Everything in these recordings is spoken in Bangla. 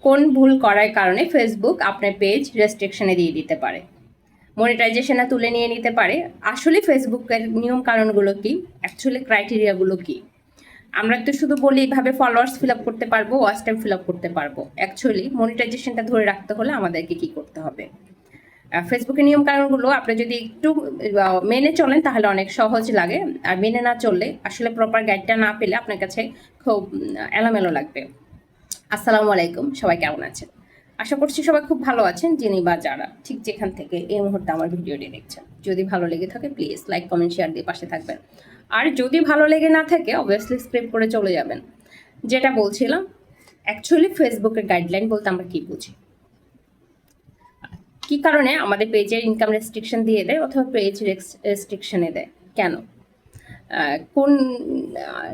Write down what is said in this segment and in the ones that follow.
কোন ভুল করার কারণে ফেসবুক আপনার পেজ রেস্ট্রিকশনে দিয়ে দিতে পারে, মনিটাইজেশনে তুলে নিয়ে নিতে পারে। আসলে ফেসবুকের নিয়ম কারণগুলো কি, অ্যাকচুয়ালি ক্রাইটেরিয়াগুলো কি? আমরা তো শুধু বলি এইভাবে ফলোয়ার্স ফিল আপ করতে পারবো, ওয়াচ টাইম ফিল আপ করতে পারবো। অ্যাকচুয়ালি মনিটাইজেশনটা ধরে রাখতে হলে আমাদেরকে কি করতে হবে? ফেসবুকের নিয়ম কারণগুলো আপনি যদি একটু মেনে চলেন তাহলে অনেক সহজ লাগে, আর মেনে না চললে আসলে প্রপার গাইডটা না পেলে আপনার কাছে খুব এলোমেলো লাগবে। আসসালামু আলাইকুম, সবাই কেমন আছেন? আশা করছি সবাই খুব ভালো আছেন, যিনি বা যারা ঠিক যেখান থেকে এই মুহূর্তে আমার ভিডিওটি দেখছেন। যদি ভালো লেগে থাকে প্লিজ লাইক কমেন্ট শেয়ার দিয়ে পাশে থাকবেন, আর যদি ভালো লেগে না থাকে অবভিয়াসলি স্ক্রিপ করে চলে যাবেন। যেটা বলছিলাম, অ্যাকচুয়ালি ফেসবুকের গাইডলাইন বলতে আমরা কি বুঝি, কি কারণে আমাদের পেজের ইনকাম রেস্ট্রিকশন দিয়ে দেয় অথবা পেজ রেস্ট্রিকশনে দেয়, কেন, কোন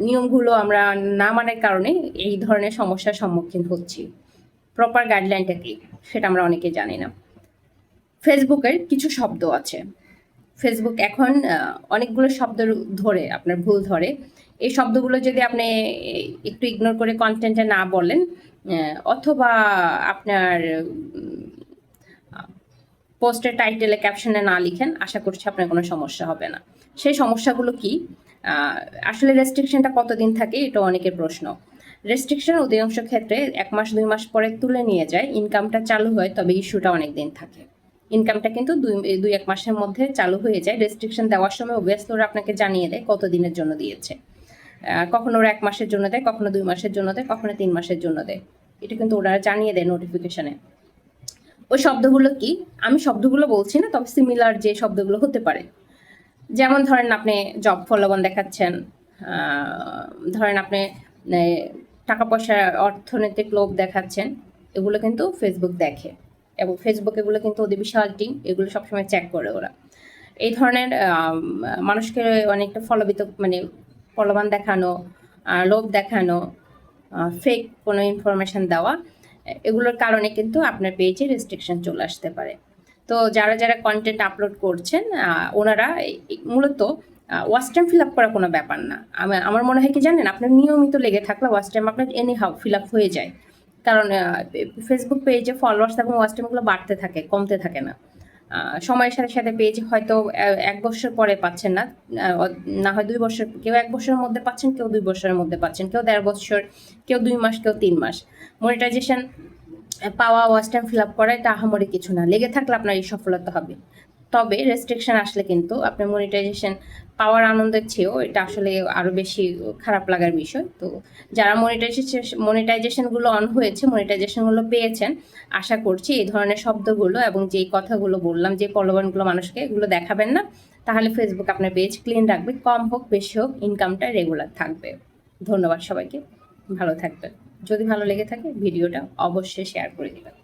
নিয়মগুলো আমরা না মানার কারণে এই ধরনের সমস্যার সম্মুখীন হচ্ছি, প্রপার গাইডলাইনটা কি সেটা আমরা অনেকে জানি না। ফেসবুকের কিছু শব্দ আছে, ফেসবুক এখন অনেকগুলো শব্দ ধরে আপনার ভুল ধরে। এই শব্দগুলো যদি আপনি একটু ইগনোর করে কন্টেন্টে না বলেন অথবা আপনার পোস্টের টাইটেলে ক্যাপশনে না লিখেন, আশা করছি আপনার কোনো সমস্যা হবে না। সেই সমস্যাগুলো কি? আসলে রেস্ট্রিকশনটা কতদিন থাকে এটা অনেকের প্রশ্ন। রেস্ট্রিকশন অধিকাংশ ক্ষেত্রে 1 মাস 2 মাস পরে তুলে নিয়ে যায়, ইনকামটা চালু হয়, তবে ইস্যুটা অনেক দিন থাকে। ইনকামটা কিন্তু 2-1 মাসের মধ্যে চালু হয়ে যায়। রেস্ট্রিকশন দেওয়ার সময় অবভিয়াসলি ওরা আপনাকে জানিয়ে দেয় কত দিনের জন্য দিয়েছে। কখনো ওরা 1 মাসের জন্য দেয়, কখনো 2 মাসের জন্য দেয়, কখনো 3 মাসের জন্য দেয়। এটা কিন্তু ওরা জানিয়ে দেয় নোটিফিকেশনে। ওই শব্দগুলো কি? আমি শব্দগুলো বলছি না, তবে সিমিলার যে শব্দগুলো হতে পারে। যেমন ধরেন আপনি জব প্রলোভন দেখাচ্ছেন, ধরেন আপনি টাকা পয়সা অর্থনৈতিক লোভ দেখাচ্ছেন, এগুলো কিন্তু ফেসবুক দেখে, এবং ফেসবুক এগুলো কিন্তু ওদের বিশাল টিম, এগুলো সবসময় চেক করে ওরা। এই ধরনের মানুষকে অনেকটা প্রলোভন দেখানো, লোভ দেখানো, ফেক কোনো ইনফরমেশন দেওয়া, এগুলোর কারণে কিন্তু আপনার পেজে রেস্ট্রিকশন চলে আসতে পারে। তো যারা যারা কন্টেন্ট আপলোড করছেন ওনারা মূলত ওয়াচ টাইম ফিল আপ করা কোনো ব্যাপার না। আমার মনে হয় কি জানেন, আপনার নিয়মিত লেগে থাকলে ওয়াচ টাইম আপনার এনি হাউ ফিল আপ হয়ে যায়, কারণ ফেসবুক পেজে ফলোয়ার্স এবং ওয়াচ টাইমগুলো বাড়তে থাকে, কমতে থাকে না। সময়ের সাথে সাথে পেজ হয়তো 1 বছর পরে পাচ্ছেন না, না হয় 2 বছর, কেউ 1 বছরের মধ্যে পাচ্ছেন, কেউ 2 বছরের মধ্যে পাচ্ছেন, কেউ 1.5 বছর, কেউ 2 মাস, কেউ 3 মাস। মনিটাইজেশন পাওয়া, ওয়াচ টাইম ফিল আপ করা এটা আহামরি কিছু না, লেগে থাকলে আপনার এই সফলতা হবে। তবে রেস্ট্রিকশন আসলে কিন্তু আপনার মনিটাইজেশন পাওয়ার আনন্দের চেয়েও এটা আসলে আরও বেশি খারাপ লাগার বিষয়। তো যারা মনিটাইজেশনগুলো অন হয়েছে, মনিটাইজেশনগুলো পেয়েছেন, আশা করছি এই ধরনের শব্দগুলো এবং যেই কথাগুলো বললাম, যে প্রলোভনগুলো মানুষকে, এগুলো দেখাবেন না। তাহলে ফেসবুক আপনার পেজ ক্লিন রাখবে, কম হোক বেশি হোক ইনকামটা রেগুলার থাকবে। ধন্যবাদ সবাইকে, ভালো থাকবেন। যদি ভালো লেগে থাকে ভিডিওটা অবশ্যই শেয়ার করে দেবেন।